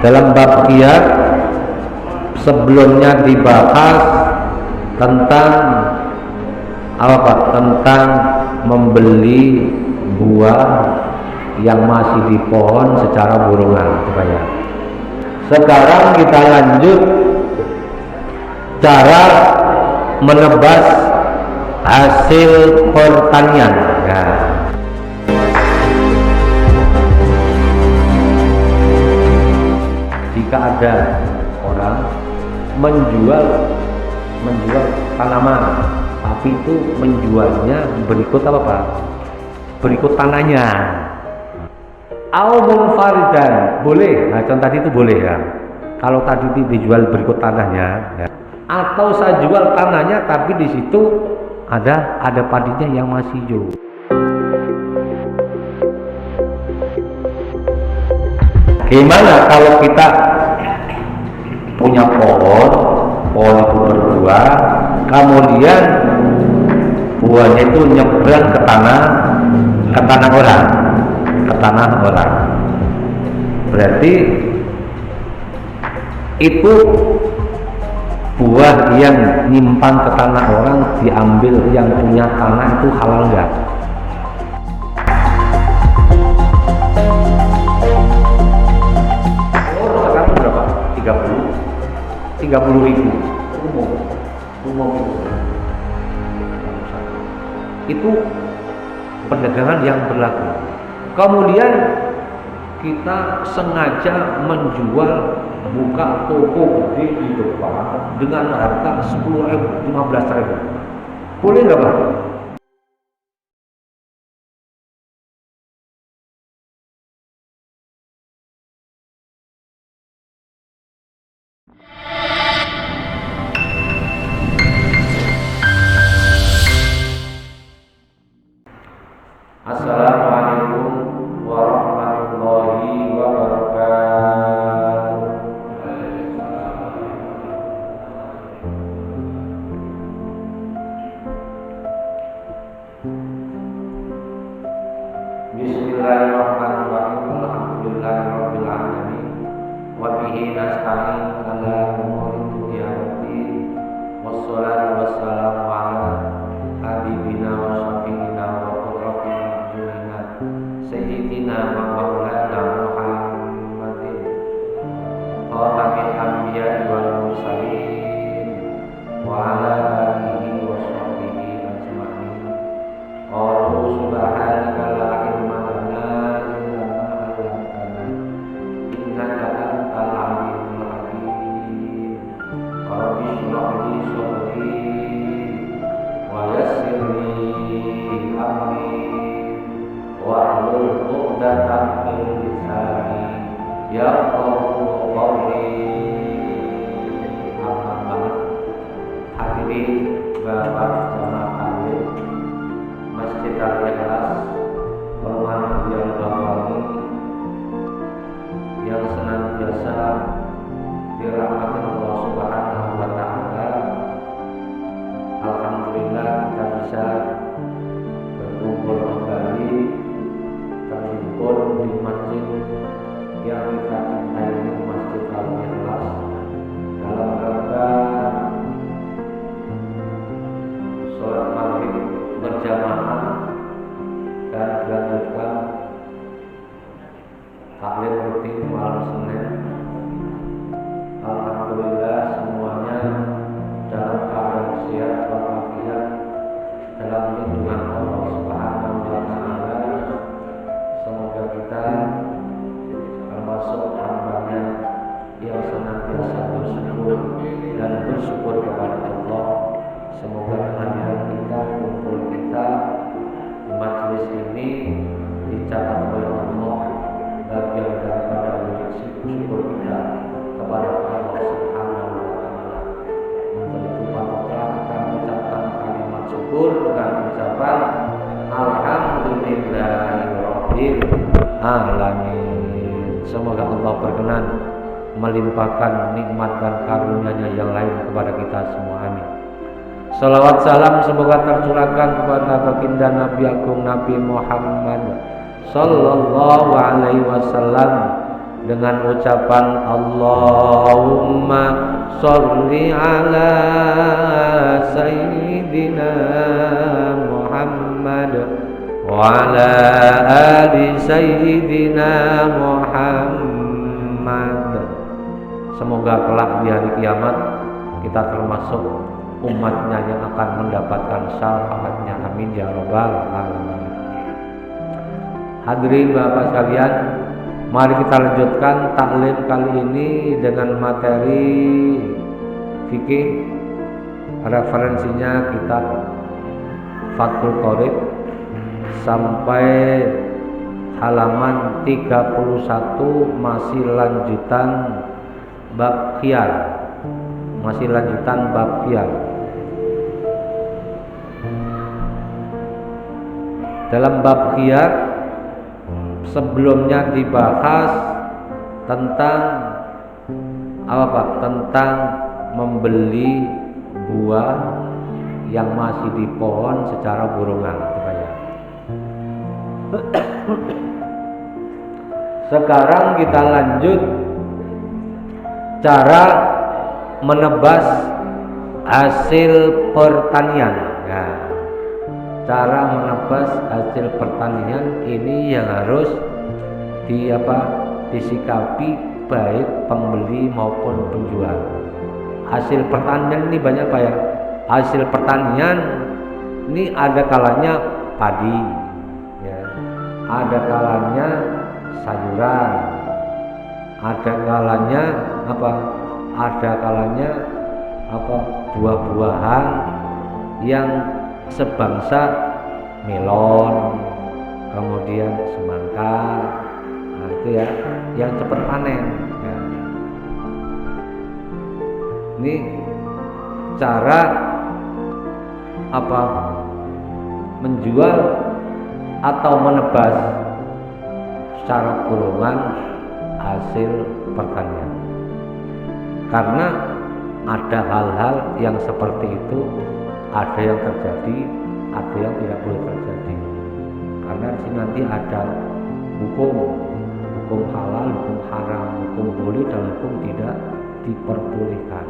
dalam bab qiyas sebelumnya dibahas tentang apa Pak? Tentang membeli buah yang masih di pohon secara burungan supaya. Sekarang kita lanjut cara menebas hasil pertanian. Nah, jika ada orang menjual tanaman, tapi itu menjualnya berikut apa Pak? Berikut tanahnya. Au munfaridan, boleh. Nah, contoh tadi itu boleh ya. Kalau tadi itu dijual berikut tanahnya, ya. Atau saya jual tanahnya tapi di situ ada padinya yang masih hijau. Gimana kalau kita punya pohon itu berbuah, kemudian buahnya itu nyebrang ke tanah orang. Berarti itu buah yang nyimpang ke tanah orang diambil yang punya tanah, itu halal enggak? Sekarang berapa? 30.000 umum itu perdagangan yang berlaku. Kemudian kita sengaja menjual, buka toko gede di depan dengan harga 10.000, 15.000, boleh nggak Pak? Assalamualaikum warahmatullahi wabarakatuh. Bismillahirrahmanirrahim. Alhamdulillahirabbil alamin. Wa bihi nasta'in ala umuri dunya waddin. Wassalatu wassalamu ala habibina wa syafiina wa Sayyidina wa maulana Muhammadin khatamil anbiya wal mursalin wa ala alihi wa sahbihi ajma'in. Qalu subhanaka la ilma lana illa ma 'allamtana innaka antal alimul hakim. Rabbi shrah li sadri wa yassir li amri wahlul 'uqdatam min lisani yafqahu qawli. Amma ba'd. Hadirin Bapak jamaah taklim Masjid Al-Ikhlas, perumahan yang Bawani yang senantiasa dirahmati Allah Subhanahu wa taala. Alhamdulillah kita bisa berkumpul kembali terhimpun di masjid yang kita cintai ini, Masjid Al-Ikhlas, dalam rangka sholat maghrib berjamaah dan dilanjutkan taklim rutin malam Senin. Alhamdulillah semuanya dalam keadaan sehat walafiat, dalam lindungan Allah Subhanahu wa taala. Semoga kita termasuk hamba-Nya yang senantiasa bersyukur dan bersyukur kepada Allah. Semoga kehadiran kita, kumpul kita di majelis ini dicatat oleh Allah bagian daripada wujud syukur kita kepada Allah Subhanahu wa taala. Untuk itu patutlah kita mengucapkan kalimat syukur dengan ucapan alhamdulillahirabbil alamin. Semoga Allah berkenan melimpahkan nikmat dan karunia-Nya yang lain kepada kita semua. Amin. Salawat salam semoga tercurahkan kepada baginda Nabi Agung Nabi Muhammad sallallahu alaihi wasallam, dengan ucapan Allahumma sholli ala sayyidina Muhammad wa ala ali sayyidina Muhammad. Semoga kelak di hari kiamat kita termasuk umatnya yang akan mendapatkan syafaatnya, amin ya rabbal alamin. Hadirin Bapak sekalian, mari kita lanjutkan taklim kali ini dengan materi fikih. Referensinya kitab Fathul Qorib sampai halaman 31, masih lanjutan bab khiyar. Dalam bab khiyar sebelumnya dibahas tentang apa Pak? Tentang membeli buah yang masih di pohon secara burongan, ya. Sekarang kita lanjut cara menebas hasil pertanian. Nah, cara menebas hasil pertanian ini yang harus disikapi baik pembeli maupun penjual. Hasil pertanian ini banyak Pak ya. Hasil pertanian ini ada kalanya padi, ya. Ada kalanya sayuran, ada kalanya buah-buahan yang sebangsa melon, kemudian semangka. Nah, itu ya yang cepat panen ya. Ini cara menjual atau menebas secara burongan hasil pertanian. Karena ada hal-hal yang seperti itu, ada yang terjadi, ada yang tidak boleh terjadi. Karena di sini nanti ada hukum halal, hukum haram, hukum boleh dan hukum tidak diperbolehkan.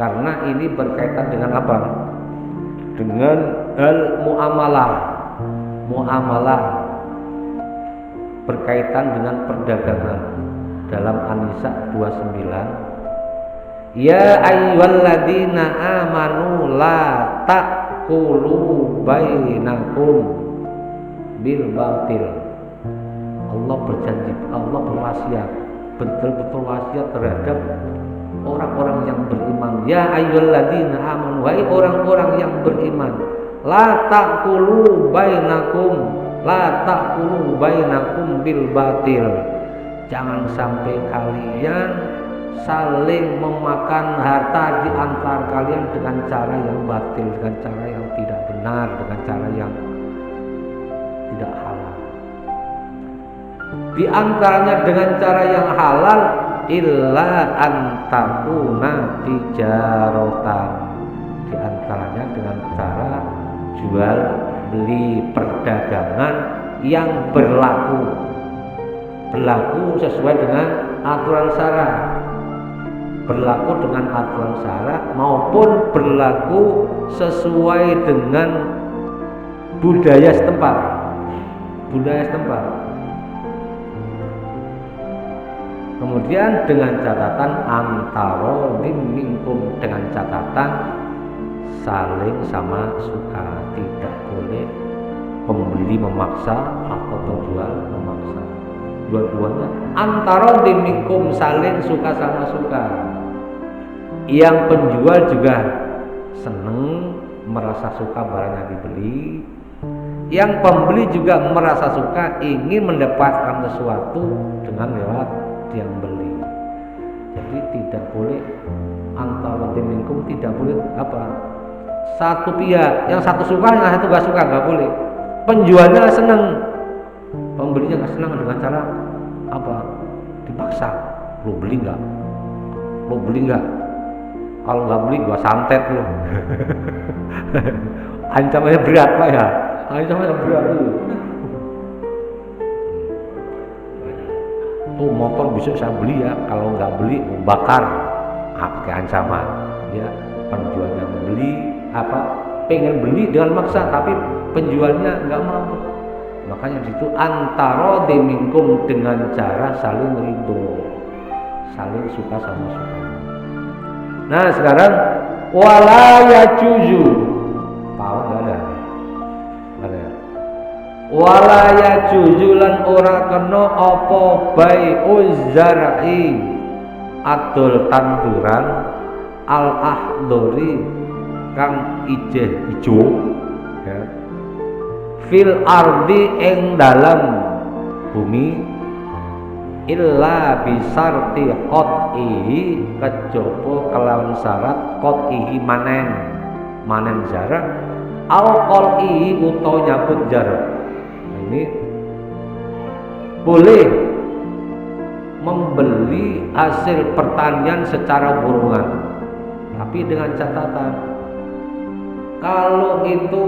Karena ini berkaitan dengan apa? Dengan hal muamalah berkaitan dengan perdagangan. Dalam An-Nisa 29, ya ayyuhalladzina amanu la ta'kulu bainakum bil batil. Allah berjanji, Allah berwasiat, betul-betul wasiat terhadap orang-orang yang beriman. Ya ayyuhalladzina amanu, wahai orang-orang yang beriman, la ta'kulu bainakum bil batil. Jangan sampai kalian saling memakan harta di antara kalian dengan cara yang batil, dengan cara yang tidak benar, dengan cara yang tidak halal. Di antaranya dengan cara yang halal, illa antakuna tijaratan. Di antaranya dengan cara jual beli perdagangan yang berlaku sesuai dengan aturan syara, maupun berlaku sesuai dengan budaya setempat. Kemudian dengan catatan antara minkum, dengan catatan saling sama suka, tidak boleh pembeli memaksa atau penjual memaksa. Dua-duanya antara minkum, saling suka sama suka. Yang penjual juga seneng, merasa suka barang yang dibeli. Yang pembeli juga merasa suka, ingin mendapatkan sesuatu dengan lewat yang beli. Jadi tidak boleh antara minkum, tidak boleh satu pihak, yang satu suka, yang satu gak suka, gak boleh. Penjualnya seneng, pembelinya gak senang dengan cara dipaksa. Lo beli nggak? Kalau nggak beli gua santet lo. Ancamannya berat Pak ya. Ancamannya berat tuh. oh motor bisa saya beli ya, kalau nggak beli bakar, pakai ancaman ya. Penjualnya membeli pengen beli dengan maksa, tapi penjualnya nggak mau. Makanya di situ antara minkum, dengan cara saling ridho, saling suka sama suka. Nah sekarang wala yajuzu, paham nggak ada? Wala yajuzu lan ora kena apa bai'uz zar'i, adol tanduran al ahdori kang ijo ya, fil ardi ing dalam bumi, illa bisarti qot'ihi, kejaba kelawan syarat qot'ihi manen jarak, au qol'ihi utawa nyabut jarak. Ini boleh membeli hasil pertanian secara burungan, tapi dengan catatan kalau itu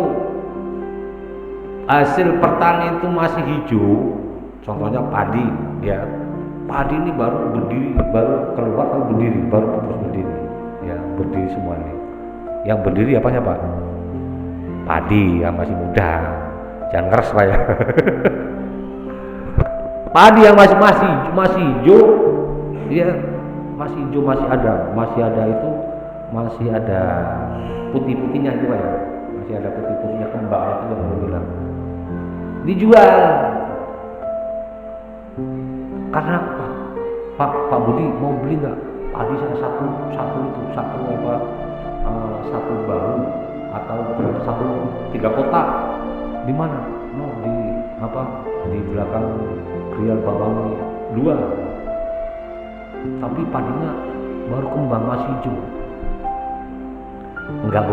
hasil pertanian itu masih hijau, contohnya padi ya, padi ini baru berdiri, baru keluar, baru berdiri, baru terus berdiri ya, berdiri semua nih. Yang berdiri apanya Pak? Padi yang masih muda, jangan keras Pak ya. Padi yang masih hijau ya, masih hijau, masih ada putih-putihnya itu Pak ya, masih ada putih-putihnya, kembang itu yang belum bilang dijual. Karena Pak Budi mau beli nggak padi saya satu baru atau satu 3 kotak, di mana? No, di belakang Grial Bawang 2, tapi padinya baru kembang, masih hijau. Enggak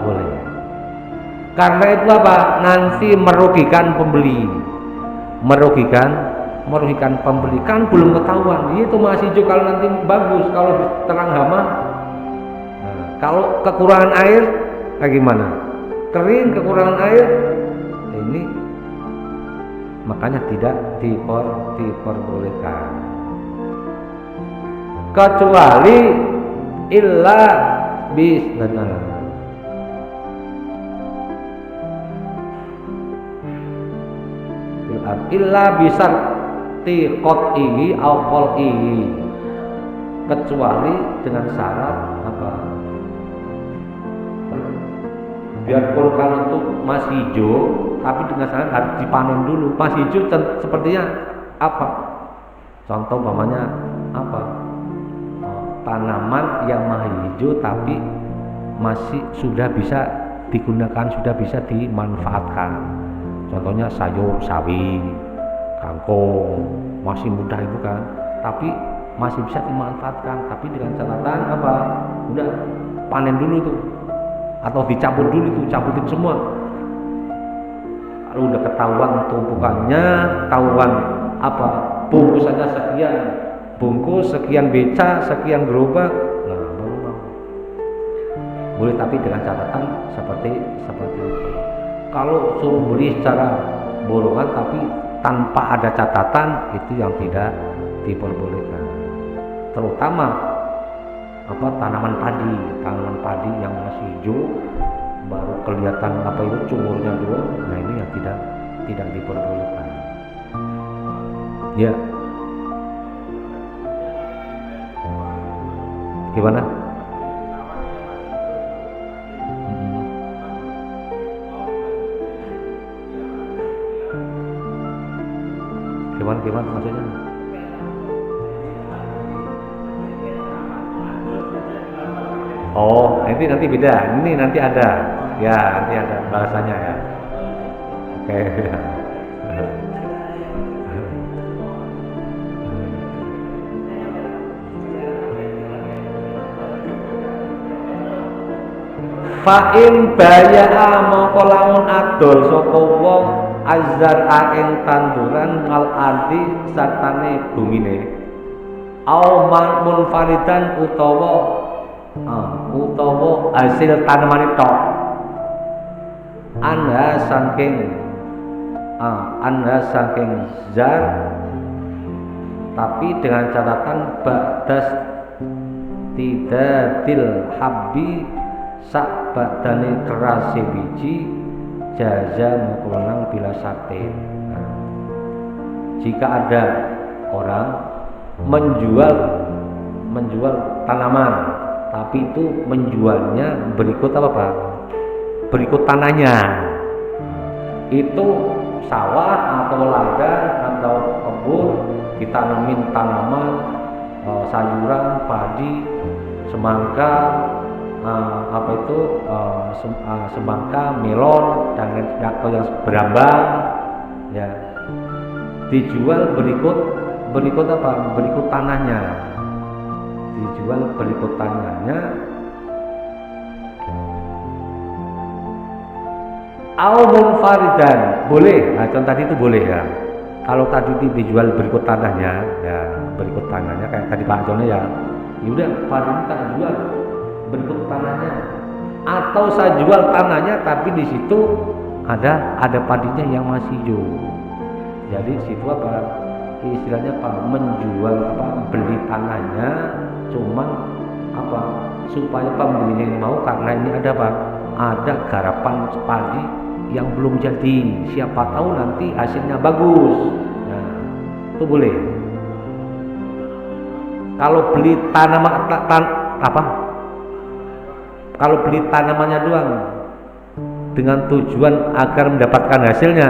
boleh. Karena itu apa? Nanti merugikan pembeli, merugikan pembeli, kan belum ketahuan itu masih hijau. Kalau nanti bagus, kalau terang hama, nah, kalau kekurangan air bagaimana? Kering, kekurangan air, ini makanya tidak diperbolehkan, kecuali illa bis illa bisar tiqot'ihi au qol'ihi, kecuali dengan syarat apa? Biarpun kalau itu masih hijau, tapi dengan syarat harus dipanen dulu. Masih hijau sepertinya apa? Contoh umpamanya apa? Tanaman yang masih hijau tapi masih sudah bisa digunakan, sudah bisa dimanfaatkan. Contohnya sayur sawi, kangkung, masih muda itu kan, tapi masih bisa dimanfaatkan, tapi dengan catatan apa? Udah panen dulu tuh, atau dicabut dulu tuh, cabutin semua. Kalau udah ketahuan tumpukannya, ketahuan apa? Bungkusannya sekian, bungkus sekian beca, sekian gerobak, nah baru mau. Boleh, tapi dengan catatan seperti itu. Kalau suruh beli secara borongan tapi tanpa ada catatan, itu yang tidak diperbolehkan. Terutama tanaman padi yang masih hijau, baru kelihatan itu cungurnya dulu. Nah ini yang tidak diperbolehkan. Ya. Gimana? Gimana maksudnya? Oh, nanti beda. Ini nanti ada. Ya, nanti ada bahasanya ya. Oke. Fa'in baya'a mongko lamun adol sapa wong azar ing tanduran ngal ardi sartane bumine, au munfaridan utawa hasil tanaman tok, anda saking zar tapi dengan catatan ba'das tidadil habbi sak badane kerase biji jaza mukulenang bila sate. Nah, jika ada orang menjual tanaman, tapi itu menjualnya berikut apa Pak? Berikut tanahnya. Itu sawah atau ladang atau kebun ditanemin tanaman, sayuran, padi, semangka, semangka, melon dan atau yang berambang, ya dijual berikut apa? Berikut tanahnya. Dijual berikut tanahnya. Au munfaridan boleh. Nah, contoh tadi itu boleh ya. Kalau tadi dijual berikut tanahnya, ya berikut tanahnya kayak tadi Pak Jono ya. Yaudah, padi tak jual berikut tanahnya. Atau saya jual tanahnya tapi di situ ada padinya yang masih hijau. Jadi situ apa? Istilahnya apa? Menjual apa? Beli tanahnya, cuman apa? Supaya pembelinya yang mau karena ini ada apa? Ada garapan padi yang belum jadi, siapa tahu nanti hasilnya bagus. Nah, itu boleh. Kalau beli tanaman kalau beli tanamannya doang dengan tujuan agar mendapatkan hasilnya,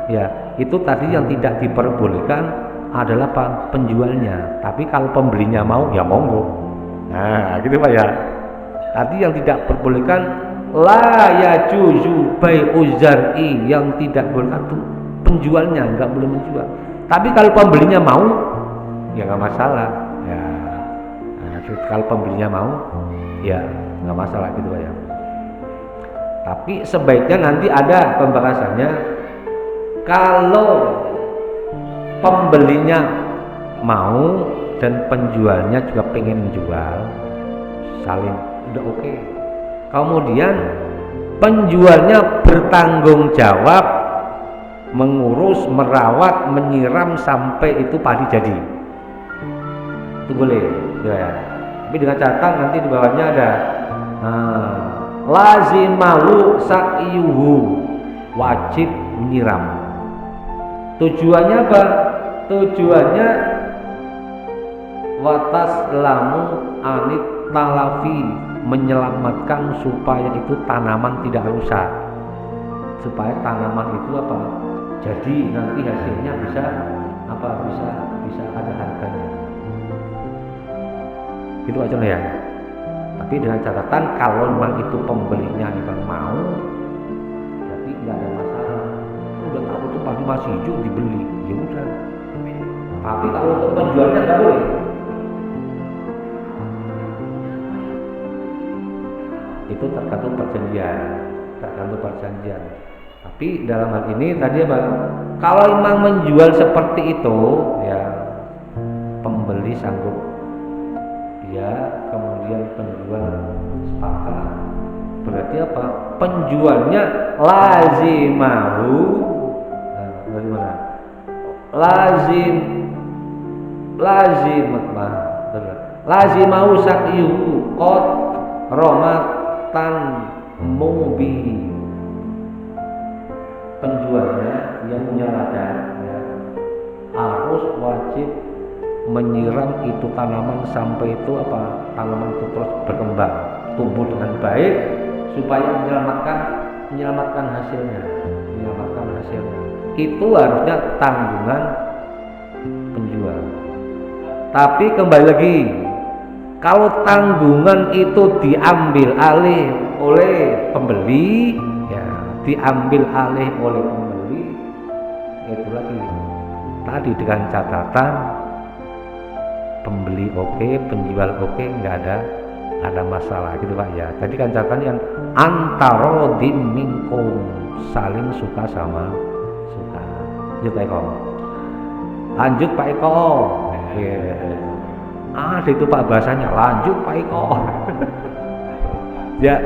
ya itu tadi yang tidak diperbolehkan adalah penjualnya. Tapi kalau pembelinya mau, ya monggo. Nah, gitu Pak ya. Tadi yang tidak diperbolehkan la yajuzu bai'uz zar'i, yang tidak boleh itu penjualnya nggak boleh menjual. Tapi kalau pembelinya mau, ya nggak masalah. Ya, nah, kalau pembelinya mau, ya nggak masalah gitu Pak ya. Tapi sebaiknya nanti ada pembahasannya. Kalau pembelinya mau dan penjualnya juga pengen jual, saling udah oke. Kemudian penjualnya bertanggung jawab mengurus, merawat, menyiram sampai itu padi jadi. Itu boleh, ya. Tapi dengan catatan nanti di bawahnya ada lazimahu sa'yuhu, wajib menyiram. Tujuannya apa? Tujuannya watas lamu anit talafi, menyelamatkan supaya itu tanaman tidak rusak, supaya tanaman itu apa? Jadi nanti hasilnya bisa ada harganya. Gitu aja ya. Tapi dengan catatan kalau memang itu pembelinya memang mau, jadi nggak ada masalah. Udah tahu itu pasti masih hijau dibeli, ya udah. Tapi kalau untuk penjualnya nggak boleh. Itu tergantung perjanjian. Tapi dalam hal ini tadi apa? Kalau memang menjual seperti itu, ya pembeli sanggup, ya kemudian penjual sepakat. Berarti apa? Penjualnya lazimahu, bagaimana? Lazimahu sa'yuhu qad romatan mubihi. Penjualnya yang punya ladang ya, harus wajib menyiram itu tanaman sampai itu tanaman itu terus berkembang, tumbuh dengan baik supaya menyelamatkan hasilnya. Itu harusnya tanggungan penjual. Tapi kembali lagi, kalau tanggungan itu diambil alih oleh pembeli, itu lagi tadi dengan catatan pembeli oke, penjual oke, nggak ada masalah gitu Pak ya. Tadi kan catatannya antara minkum, saling suka sama suka. Ya Pak Eko. Lanjut Pak Eko. Itu Pak bahasanya, lanjut Pak Eko. Ya.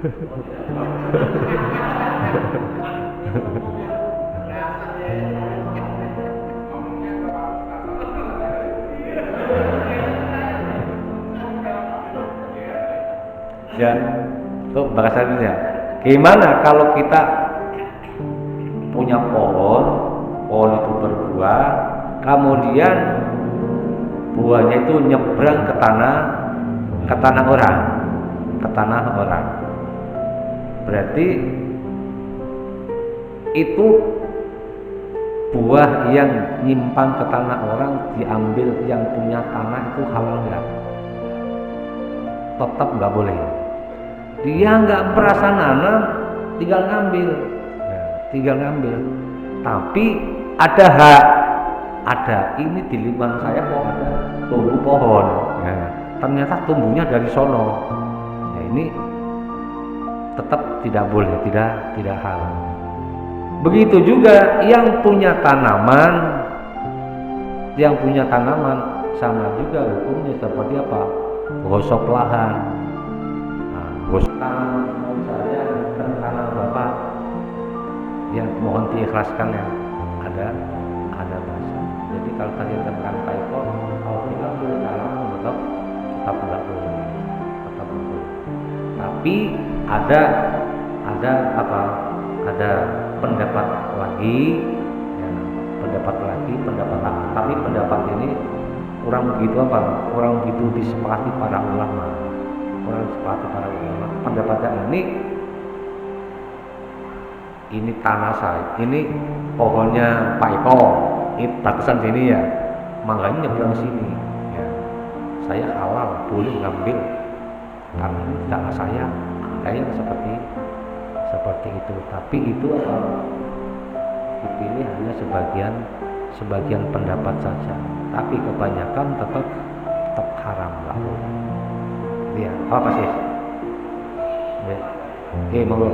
Ya, tuh bahasanya. Gimana kalau kita punya pohon, pohon itu berbuah, kemudian buahnya itu nyebrang ke tanah orang. Berarti itu buah yang nyimpang ke tanah orang diambil yang punya tanah itu halal nggak? Tetap nggak boleh. Dia nggak merasa nanam, tinggal ngambil. Tapi ada hak. Ini di lingkungan saya kok ada tumbuh pohon. Ternyata tumbuhnya dari sono. Ini tetap tidak boleh, tidak halal. Begitu juga yang punya tanaman sama juga hukumnya seperti apa? Gosok lahan. Gosok tanah saya dan tanah bapak, yang mohon diikhlaskan ya, ada bahasa. Jadi kalau tadi tentang Paiko, kalau kita boleh tanam tetap tidak boleh. Tapi ada pendapat lagi, tapi pendapat ini kurang begitu disepakati para ulama. Pendapatnya ini tanah saya, ini pohonnya Pak Eko, ini batasan sini ya, mangganya nyebrang sini ya. Saya halal, boleh ngambil karena ini tanah saya. Ada yang seperti itu, tapi itu dipilih hanya sebagian pendapat saja, tapi kebanyakan tetap haram lah. Ya, apa sih? Ya. Oke, monggo.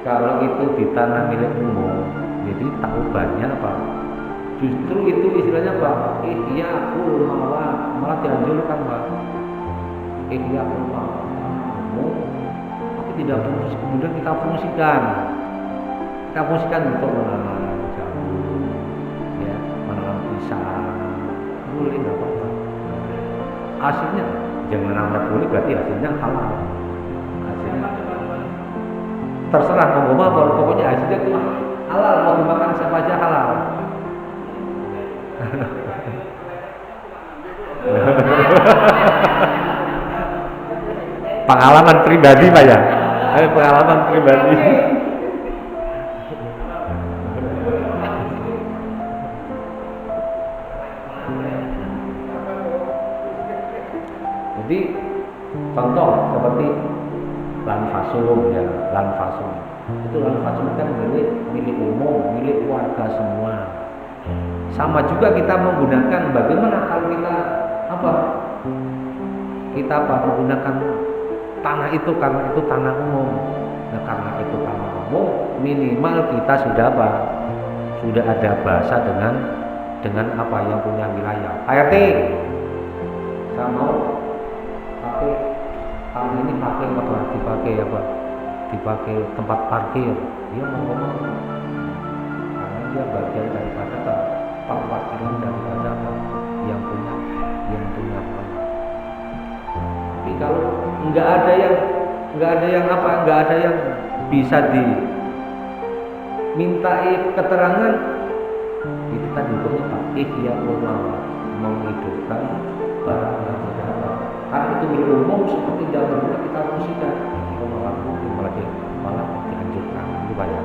Kalau itu di tanah milik umum, jadi tak ubahnya apa? Justru itu istilahnya apa? Ihya'ul malah dianjurkan Pak. Ihya'ul umum, tapi tidak fokus, kemudian kita fungsikan untuk menanam jambu, ya, menanam pisang, boleh nggak apa-apa. Hasilnya jangan menanam boleh, berarti hasilnya halal. Terserah mau apa, pokoknya hasilnya itu halal, mau dimakan siapa aja halal. Pengalaman pribadi Pak ya, pengalaman pribadi. Jadi contoh seperti lanfasum ya, lanfasum kan milik umum, milik warga semua. Sama juga kita menggunakan, bagaimana kalau kita menggunakan tanah itu karena itu tanah umum. Nah, karena itu tanah umum, minimal kita sudah ada bahasa dengan apa yang punya wilayah. ART, saya mau pakai tanah ini dipakai tempat parkir. Dia mau ngomong karena dia bagian daripada tempat parkiran daripada yang punya. Tapi kalau nggak ada yang bisa dimintai keterangan, itu tadi hukumnya Pak, ihya'ul menghidupkan barang yang tidak ada. Karena itu milik umum, seperti zaman dulu kita fungsikan, itu malah dianjurkan, itu banyak.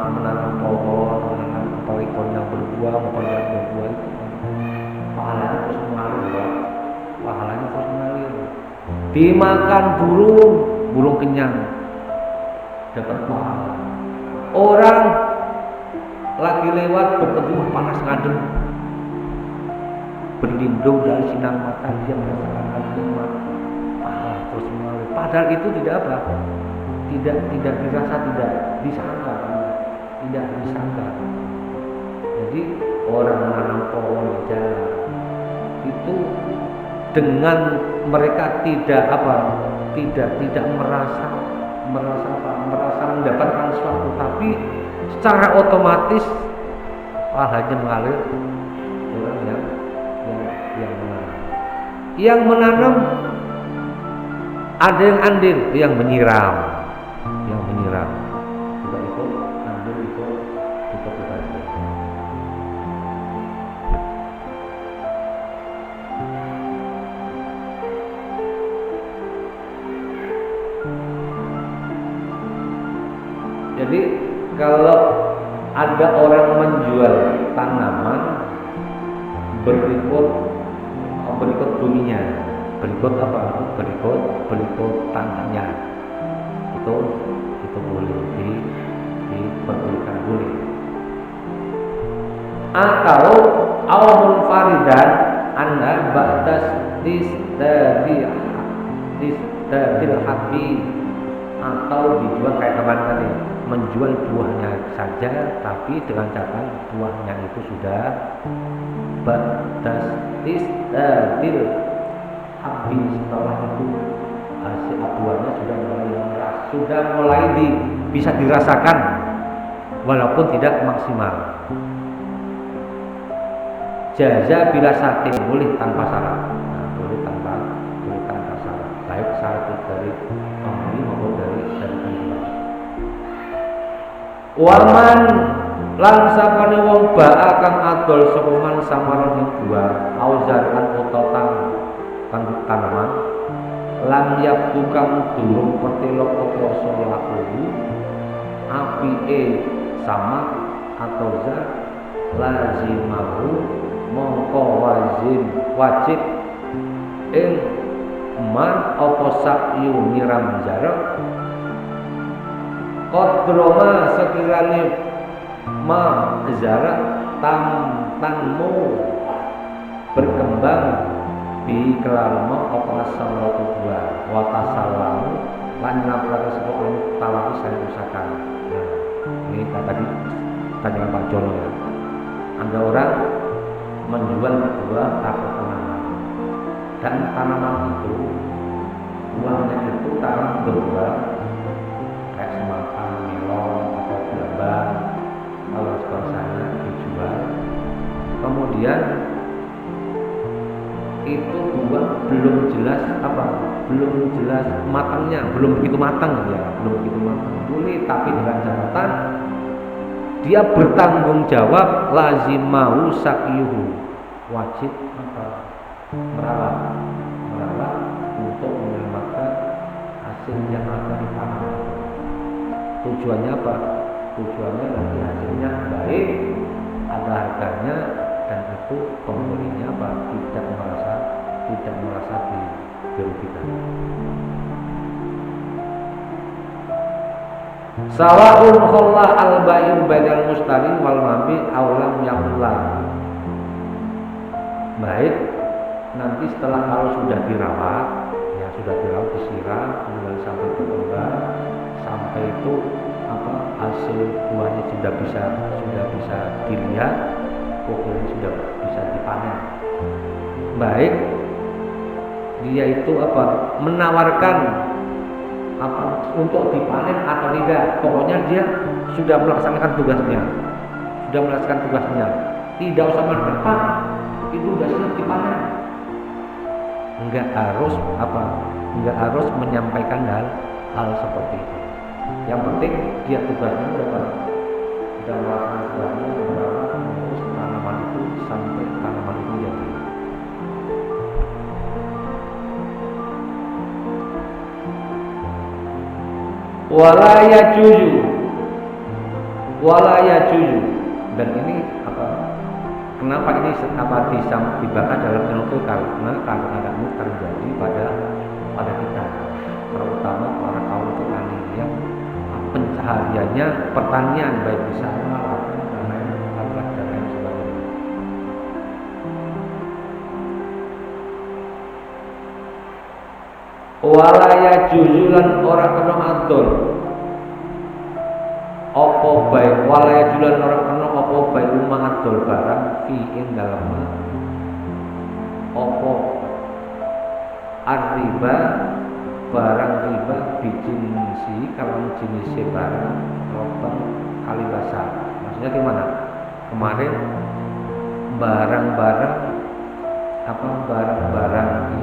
menanam pohon, menanam pohon yang berbuah maupun yang berbuah itu pahalanya terus mengalir, Pak. Pahalanya terus mengalir. Dimakan burung, burung kenyang, dapat pahala. Orang lagi lewat berteduh panas ngadem, berlindung dari sinar mata, dia merasakan nikmat, pahala terus mengalir. Padahal itu tidak apa, tidak dirasa, tidak disangka. Jadi orang menanam pohon di jalan itu dengan mereka tidak merasa mendapatkan sesuatu, tapi secara otomatis pahalanya mengalir. Orang yang menanam ada yang andil, yang menyiram juga ikut andil, ikut berbagi. Jadi kalau ada orang menjual tanaman berikut buminya, berikut tanahnya, itu boleh diperbolehkan, boleh. Atau awmun faridan anda batas disdadil habbi, atau dijual kayak kemarin tadi, menjual buahnya saja tapi dengan catatan buahnya itu sudah batas disdadil habbi, setelah itu hasil buahnya sudah mulai bisa dirasakan walaupun tidak maksimal. Jaza bila syarat, boleh tanpa syarat. Boleh tanpa syarat, baik syarat dari pembeli maupun dari penjual. Waman lan sapane wong ba'a kang adol sapa man samaran ing buah auzaran utawa tanaman lam yabdu kang durung pertelok apa salaku apike sama atau zat lazimahu mongko wajib ing man apa sakyu miram jarak kodroma sekirane ma jarak tanmu berkembang bi kelalmo apa salatu dua wa tasallamu lan nabrak sebab talawi saya usahakan. Ini tadi tanyakan Pak Jono ya. Ada orang menjual buah atau tanaman, dan tanaman itu buahnya itu tanaman berbuah kayak semangka, melon atau gabah, kalau sebagainya dijual. Kemudian itu buah belum jelas matangnya, belum begitu matang. Boleh, tapi dengan catatan dia bertanggung jawab lazimahu sakyuhu, wajib merawat untuk menyelamatkan hasil yang ada di tanah. Tujuannya apa? Tujuannya nanti hasilnya baik, ada harganya, dan itu pembelinya tidak merasa dirugikan. Sawaun khalla al-bai'u bainal mustari wal mabi aulam yaqullah. Baik, nanti setelah kalau sudah dirawat, disiram, kemudian sampai berkembang, sampai itu hasil buahnya sudah bisa dilihat, pokoknya sudah bisa dipanen. Baik, dia itu menawarkan untuk dipanen atau tidak, pokoknya dia sudah melaksanakan tugasnya, tidak usah mendepan itu sudah siap dipanen. Enggak harus menyampaikan hal seperti itu. Yang penting dia tugasnya sudah melaksanakan tugasnya, merawat, mengurus tanaman itu sampai tanaman itu jadi. Wala wala yajuzu. Dan ini kenapa ini dibahas dalam ilmu karena kadang-kadang terjadi pada kita, terutama para kaum petani yang pencahariannya pertanian, baik di sawah dan lain sebagainya. Wala yajuzu lan ora kena adol apa baik, wala yajuzu lan ora kena apa baik umah adol barang fi ing dalem apa ar-riba barang riba bijinsi kalau jenisnya barang rotan kali basah. Maksudnya gimana? Kemarin barang-barang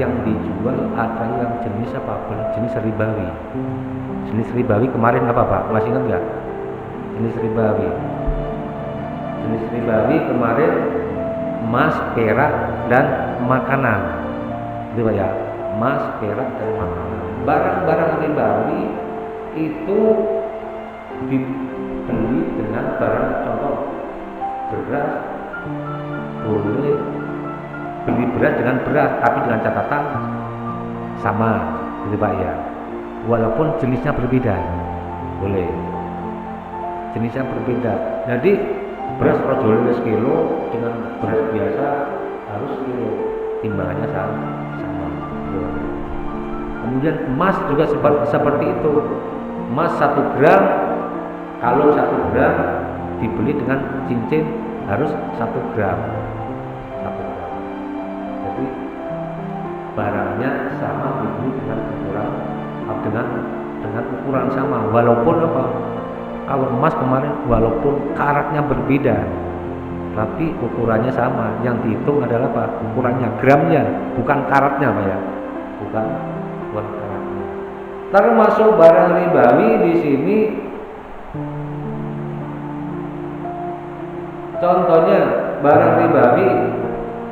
yang dijual ada yang jenis jenis ribawi. Jenis ribawi kemarin apa Pak? Masih ingat nggak? Jenis ribawi kemarin emas, perak dan makanan. Itu Pak ya, emas, perak dan makanan. Barang-barang ribawi itu dibeli dengan barang, contoh beras, boleh beli beras dengan beras, tapi dengan catatan sama, gitu Pak ya. Walaupun jenisnya berbeda, boleh. Jenisnya berbeda. Jadi beras rojol sekilo dengan beras biasa harus kilo, timbangannya sama. Kemudian emas juga seperti itu. Emas 1 gram, kalau 1 gram dibeli dengan cincin harus 1 gram. Jadi barangnya sama, dibeli dengan ukuran sama. Walaupun kalau emas kemarin walaupun karatnya berbeda, tapi ukurannya sama. Yang dihitung adalah ukurannya, gramnya, bukan karatnya Pak ya. Bukan karatnya. Termasuk barang ribawi di sini. Contohnya barang ribawi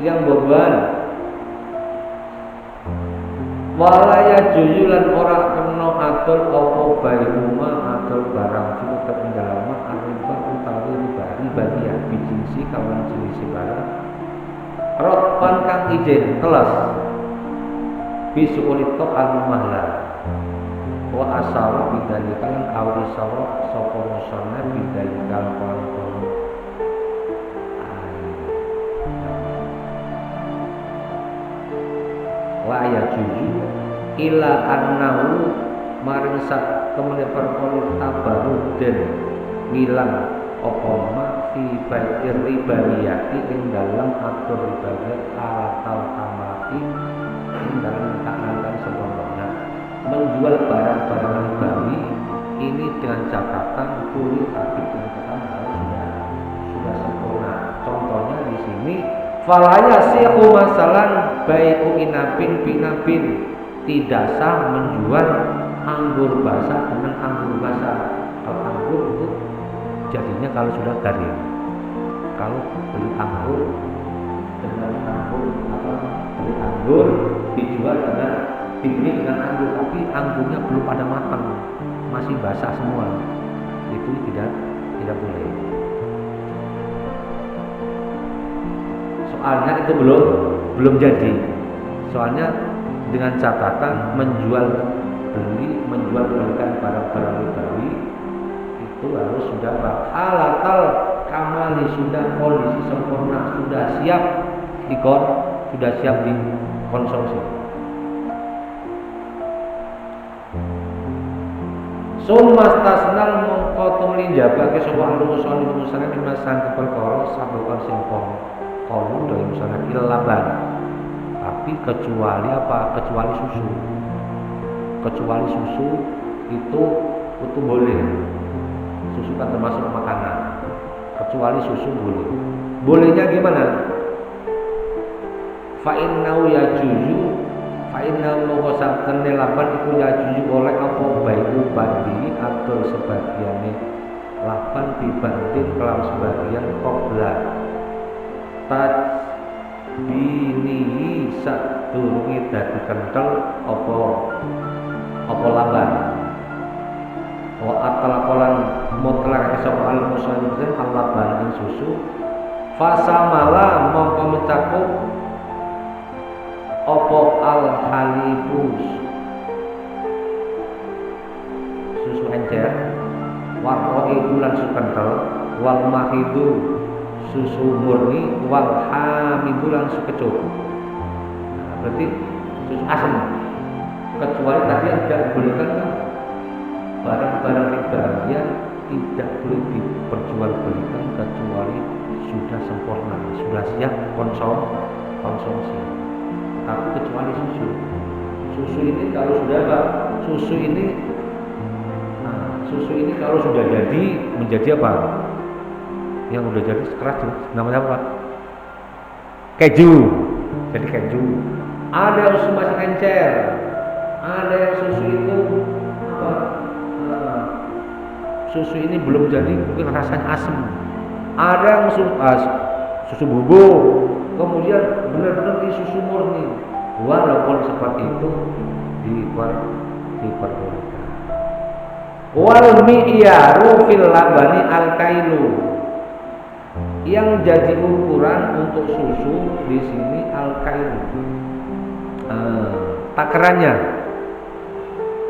yang beban wala yajuzu lan ora kena atur apa bae rumah atur barang sing terindalama riba utawi riba ya bijinsi kawan jenis barang rotpan kang ijen telas bisukulito al-mahla wa asara bidalika lan awri sawra sapa musana bidalika al-qalqal wa yajuzu ila annahu maring sak temene perkara tabaru den ngilang apa ma fi bai'ir ribaliyati ing dalam atur ribaliyat alatal amati ing dalam takaran sempurna menjual barang-barang ribawi ini dengan catatan kulit tapi dengan catatan sudah sempurna. Contohnya di sini falaya sihu masalan bai'u inabin binabin, tidak sah menjual anggur basah dengan anggur basah. Kalau anggur itu jadinya kalau sudah garing. Kalau beli anggur dibeli dengan anggur tapi anggurnya belum pada matang, masih basah semua, itu tidak boleh. Soalnya itu belum jadi. Soalnya dengan catatan menjual belikan barang-barang ribawi itu harus sudah alatal kamali, sudah kondisi sempurna, sudah siap dikonsumsi. Sumastasnal mongko tumlin jabake sapa al-musalli musana dimasan perkara sabukan sing kalu dari musana ilaban. Tapi kecuali susu. Kecuali susu itu boleh. Susu kan termasuk makanan. Kecuali susu boleh. Bolehnya gimana? Fa innahu yajuzu mongko sakjane laban iku yajuzu oleh apa baiku bandi atur sebagiane laban dibanding kelam sebagian qabla bini sadurunge dadi kenthel apa laban wa atala kolan mutlak sapa al-musannifin Allah bahan susu fasamala mongko mencakup opo al-halibus susu encer warqoi bulan susu kental wal mahidu susu murni wal hamidu lan susu kecut. Nah, berarti susu asam kecuali tadi yang tidak dibolehkan kan barang-barang riba yang tidak boleh diperjualbelikan kecuali sudah sempurna, sudah siap konsumsi. Tapi kecuali susu ini kalau sudah apa? Susu ini kalau sudah jadi menjadi apa? Yang sudah jadi keras namanya apa? Keju. Jadi keju. Ada yang susu masih encer, ada yang susu itu apa? Susu ini belum jadi mungkin rasanya asam. Ada yang susu bubuk, kemudian benar-benar di susu murni. Walaupun seperti itu diperbolehkan. Wal mi'yaru fil labani al-kailu. Yang jadi ukuran untuk susu di sini al-kailu. Takarannya.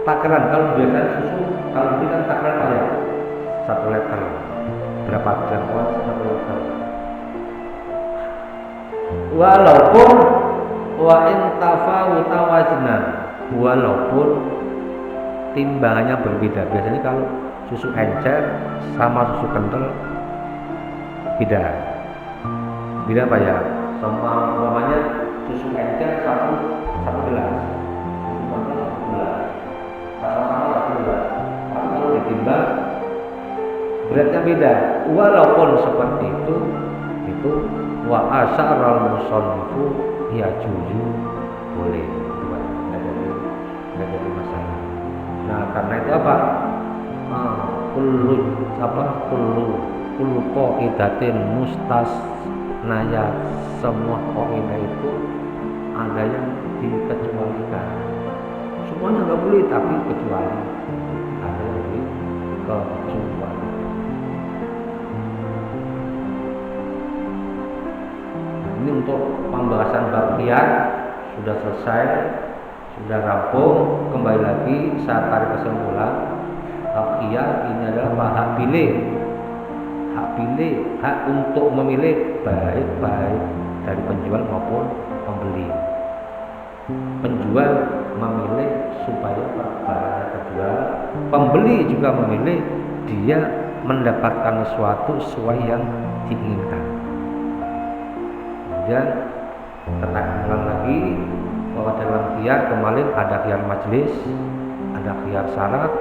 Takaran kalau biasanya susu kalau ini kan takaran apa ya? 1 liter. Berapa gram? 1 liter. Walaupun wa in tafawuta waznan, walaupun timbangannya berbeda. Biasanya kalau susu encer sama susu kental beda apa ya? Sama umpamanya susu encer satu gelas, susu kental 1 gelas, sama-sama 1 gelas. Tapi kalau ditimbang beratnya beda. Walaupun seperti itu wa asaral musannifu ya juju boleh, nggak jadi masalah. Nah karena itu apa? Kullu qaidatin mustasnaya, semua kaidah itu ada yang dikecualikan. Semuanya nggak boleh, tapi kecuali ada yang dikecualikan. Ini untuk pembahasan bab khiyar sudah selesai, sudah rampung. Kembali lagi saat tarik kesimpulan. Bab khiyar ini adalah hak pilih, hak untuk memilih baik dari penjual maupun pembeli. Penjual memilih supaya barangnya terjual, pembeli juga memilih dia mendapatkan sesuatu sesuai yang diinginkan. Dan ulang lagi bahwa dalam khiyar kemarin ada khiyar majlis, ada khiyar syarat,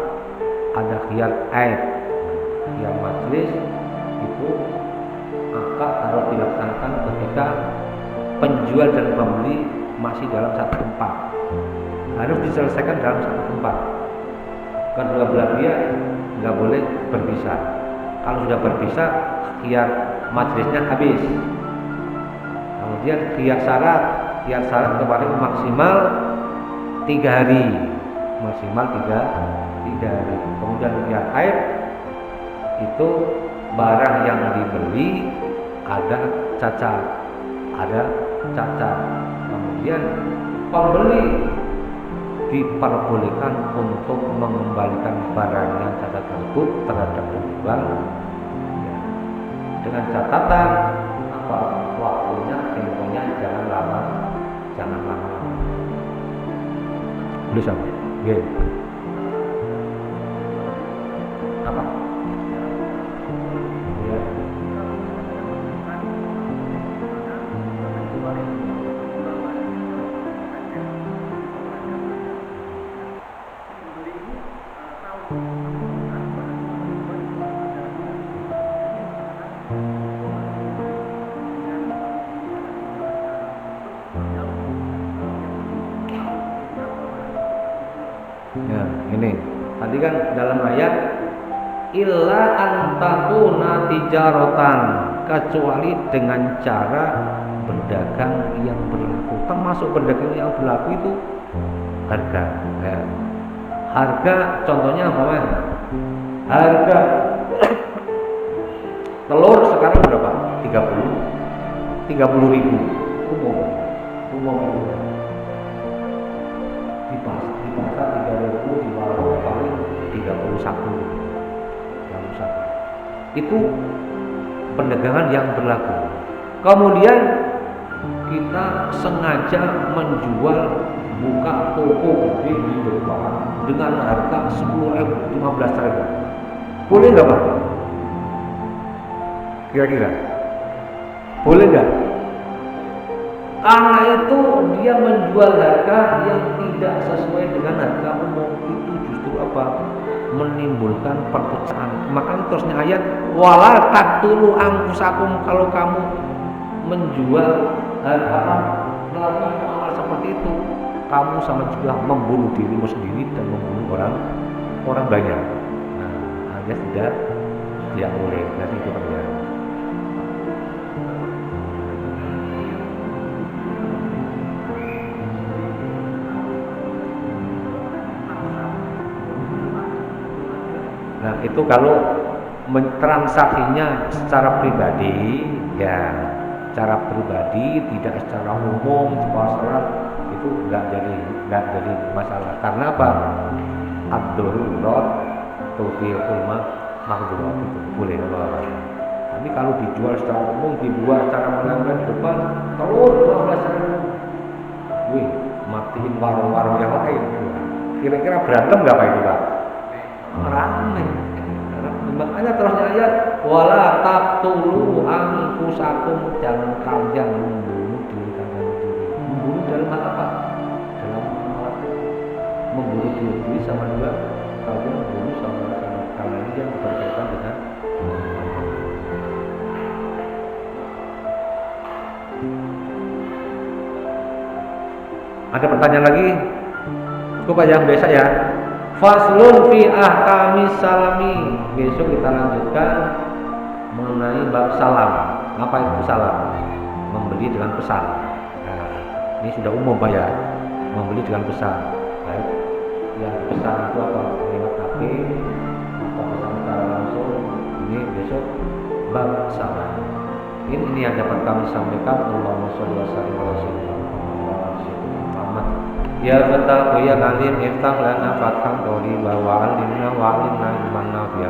ada khiyar aib. Khiyar majlis itu akad harus dilaksanakan ketika penjual dan pembeli masih dalam satu tempat, harus diselesaikan dalam satu tempat. Kedua belah pihak nggak boleh berpisah. Kalau sudah berpisah, khiyar majlisnya habis. Kemudian khiyar syarat kemarin maksimal 3 hari, maksimal 3 hari. Kemudian khiyar aib itu barang yang dibeli ada cacat. Kemudian pembeli diperbolehkan untuk mengembalikan barangnya cacat tersebut terhadap penjual, dengan catatan apa waktunya, temponya jangan lama. Boleh sampai apa? Ya, ini tadi kan dalam ayat illa antakuna tijarotan, kecuali dengan cara berdagang yang berlaku. Termasuk berdagang yang berlaku itu harga. Ya. Harga contohnya apa? Harga Telur sekarang berapa? 30 ribu umum di pasar 3.000, di warung paling 31. Itu perdagangan yang berlaku. Kemudian kita sengaja menjual, buka toko gede di depan dengan harga 10.000, 15.000. Boleh nggak Pak? Kira-kira boleh nggak? Karena itu dia menjual harga yang tidak sesuai dengan harga umum, itu justru apa? Menimbulkan perpecahan. Makanya terusnya ayat wala taqtulu anfusakum, kalau kamu menjual harga, melakukan amal seperti itu, kamu sama juga membunuh dirimu sendiri dan membunuh orang banyak. Nah, alias tidak boleh. Nanti itu terjadi. Nah, itu kalau transaksinya secara pribadi, ya secara pribadi, tidak secara umum, pasaran, itu nggak jadi masalah. Karena apa? Ad-darurat tubihul mahdurat, itu boleh apa. Tapi kalau dijual secara umum, dibuat secara melanggar di depan, telur 12.000, wih, matiin warung-warung yang lain. Kira-kira berantem nggak Pak itu Pak? Rame. Makanya terusnya ayat wala taqtulu anfusakum, jangan kalian membunuh diri kalian sendiri. Membunuh dalam hal apa? Dalam hal membunuh diri sama juga kalian membunuh sama kalian yang berkaitan dengan Ada pertanyaan lagi? Cukup aja yang biasa ya. Faslun fi ahkamis salami. Besok kita lanjutkan mengenai bab salam. Apa itu salam? Membeli dengan pesan. Nah, ini sudah umum Pak ya. Membeli dengan pesan. Baik. Yang pesan itu apa? Lewat HP atau pesan secara langsung. Ini besok bab salam. Ini yang dapat kami sampaikan. Allahumma sholli wa sallim ala sayyidina Muhammad. Ya Fatah ya Alim, iftah lana fathan qariba wa 'allimna wa 'allimna ilman nafi'a.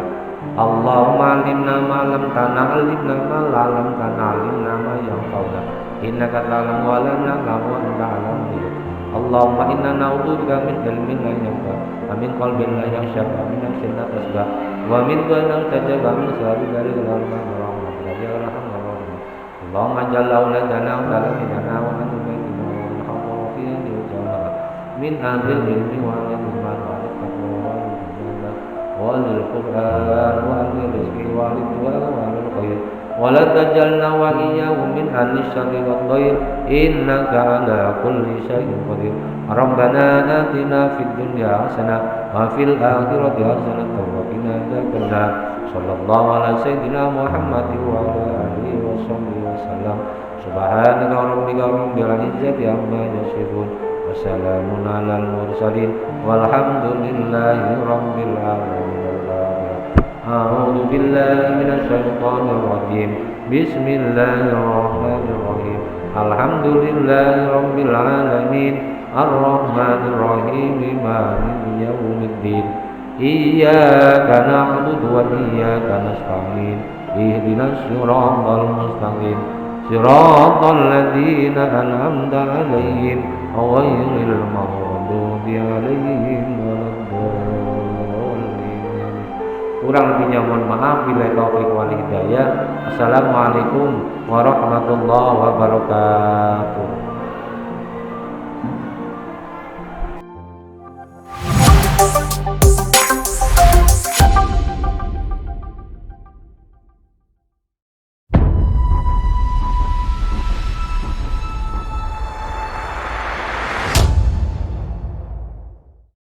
Allahumma 'allimna ma lam tan'a, 'allimna ma la lam tan'a, 'allimna ma yanfa'una. Innaka ta'lamu wa la na'lamu wa anta 'alamul ghuyub. Allahumma inna na'udzubika min ilmin la yanfa', wa min qalbin la yakhsha', wa min nafsin la tasba', wa min qalbin tajab, wa min sabi dari al-rahman ar-rahim. Ya Rahman. Allahumma jalla auladana wa talamina wa antum min ahlil ilmi wa ahlil iman wa ahlil taqwa wa ahlil qur'an wa ahlil rizqi wa ahlil du'a wa ahlil khair wa la tajalna wa iyyahum min ahlil syarri wa dhair innaka ala kulli syai'in qadir. Rabbana atina fid dunya hasanah wa fil akhirati hasanah wa qina adzabannar. Sallallahu ala sayyidina Muhammadin wa ala alihi wa sahbihi wasallam. Subhanaka rabbika rabbil izzati amma yasifun. Wassalamun alal mursalin walhamdulillahi rabbil alamin. A'udzu billahi minasy syaithanir rajim. Bismillahirrahmanirrahim. Alhamdulillahi rabbil alamin. Arrahmanir rahim. Maliki yaumiddin. Iyyaka na'budu wa iyyaka nasta'in. Ihdinas siratal mustaqim. Siratal ladzina an'amta 'alaihim ghairil maghdubi 'alaihim waladdallin. Kurang lebihnya mohon maaf. Billahi taufiq wal hidayah. Assalamualaikum warahmatullahi wabarakatuh.